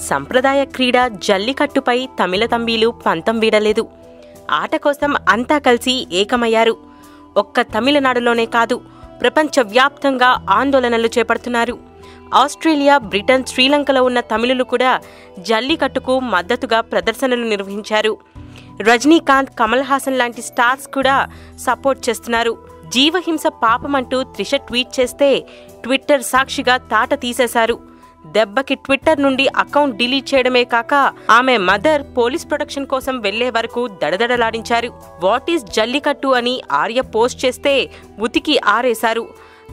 సంప్రదాయ క్రీడ జల్లికట్టుపై తమిళ తంబీలు పంతం వీడలేదు. ఆట కోసం అంతా కలిసి ఏకమయ్యారు. ఒక్క తమిళనాడులోనే కాదు, ప్రపంచవ్యాప్తంగా ఆందోళనలు చేపడుతున్నారు. ఆస్ట్రేలియా, బ్రిటన్, శ్రీలంకలో ఉన్న తమిళులు కూడా జల్లికట్టుకు మద్దతుగా ప్రదర్శనలు నిర్వహించారు. రజనీకాంత్, కమల్ హాసన్ లాంటి స్టార్స్ కూడా సపోర్ట్ చేస్తున్నారు. జీవహింస పాపమంటూ త్రిష ట్వీట్ చేస్తే ట్విట్టర్ సాక్షిగా తాట తీసేశారు. దెబ్బకి ట్విట్టర్ నుండి అకౌంట్ డిలీట్ చేయడమే కాక ఆమె మదర్ పోలీస్ ప్రొటెక్షన్ కోసం వెళ్లే వరకు దడదడలాడించారు. వాట్ ఈస్ జల్లికట్టు అని ఆర్య పోస్ట్ చేస్తే ఉతికి ఆరేశారు.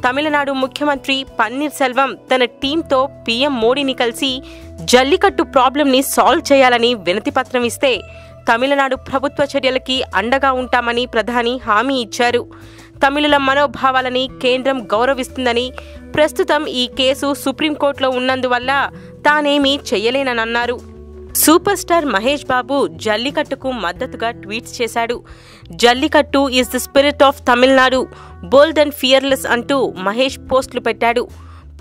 తమిళనాడు ముఖ్యమంత్రి పన్నీర్ సెల్వం తన టీంతో పీఎం మోడీని కలిసి జల్లికట్టు ప్రాబ్లంని సాల్వ్ చేయాలని వినతిపత్రం ఇస్తే తమిళనాడు ప్రభుత్వ చర్యలకి అండగా ఉంటామని ప్రధాని హామీ ఇచ్చారు. తమిళుల మనోభావాలని కేంద్రం గౌరవిస్తుందని, ప్రస్తుతం ఈ కేసు సుప్రీంకోర్టులో ఉన్నందువల్ల తానేమీ చెయ్యలేనన్నారు. సూపర్ స్టార్ మహేష్ బాబు జల్లికట్టుకు మద్దతుగా ట్వీట్స్ చేశాడు. Jallikattu is the spirit of Tamil Nadu, bold and fearless అంటూ మహేష్ పోస్టులు పెట్టాడు.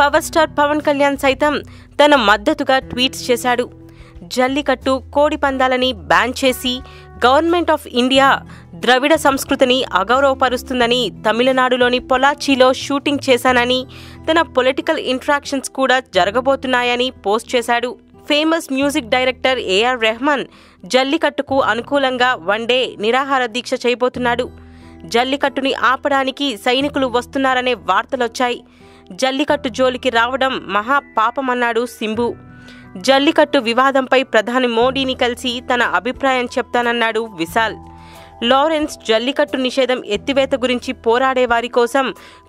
పవర్ స్టార్ పవన్ కళ్యాణ్ సైతం తన మద్దతుగా ట్వీట్స్ చేశాడు. జల్లికట్టు, కోడి పందాలని బ్యాన్ చేసి గవర్నమెంట్ ఆఫ్ ఇండియా ద్రవిడ సంస్కృతిని అగౌరవపరుస్తుందని, తమిళనాడులోని పొలాచిలో షూటింగ్ చేశానని, తన పొలిటికల్ ఇంట్రాక్షన్స్ కూడా జరగబోతున్నాయని పోస్ట్ చేశాడు. Famous music director AR Rahman జల్లికట్టుకు అనుకూలంగా వన్డే నిరాహార దీక్ష చేయబోతున్నాడు. జల్లికట్టుని ఆపడానికి సైనికులు వస్తున్నారనే వార్తలొచ్చాయి. జల్లికట్టు జోలికి రావడం మహా పాపమన్నాడు సింబు. జల్లికట్టు వివాదంపై ప్రధాని మోడీని కలిసి తన అభిప్రాయం చెప్తానన్నాడు విశాల్. లారెన్స్ జల్లికట్టు నిషేధం ఎత్తివేత గురించి పోరాడే వారి కోసం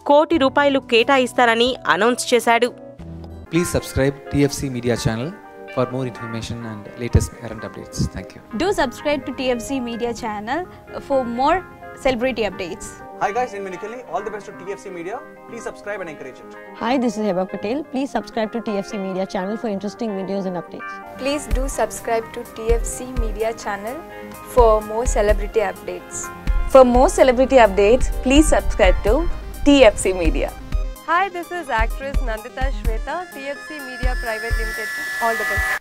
₹1 కోటి కేటాయిస్తారని అనౌన్స్ చేశాడు. Please subscribe TFC Media channel for more information and latest current updates. Thank you. Do subscribe to TFC Media channel for more celebrity updates. Hi guys, in Minikali, all the best to TFC Media. Please subscribe and encourage it. Hi, this is Heba Patel. Please subscribe to TFC Media channel for interesting videos and updates. Please do subscribe to TFC Media channel for more celebrity updates. For more celebrity updates, please subscribe to TFC Media. Hi, this is actress Nandita Shweta, TFC Media Private Limited. All the best.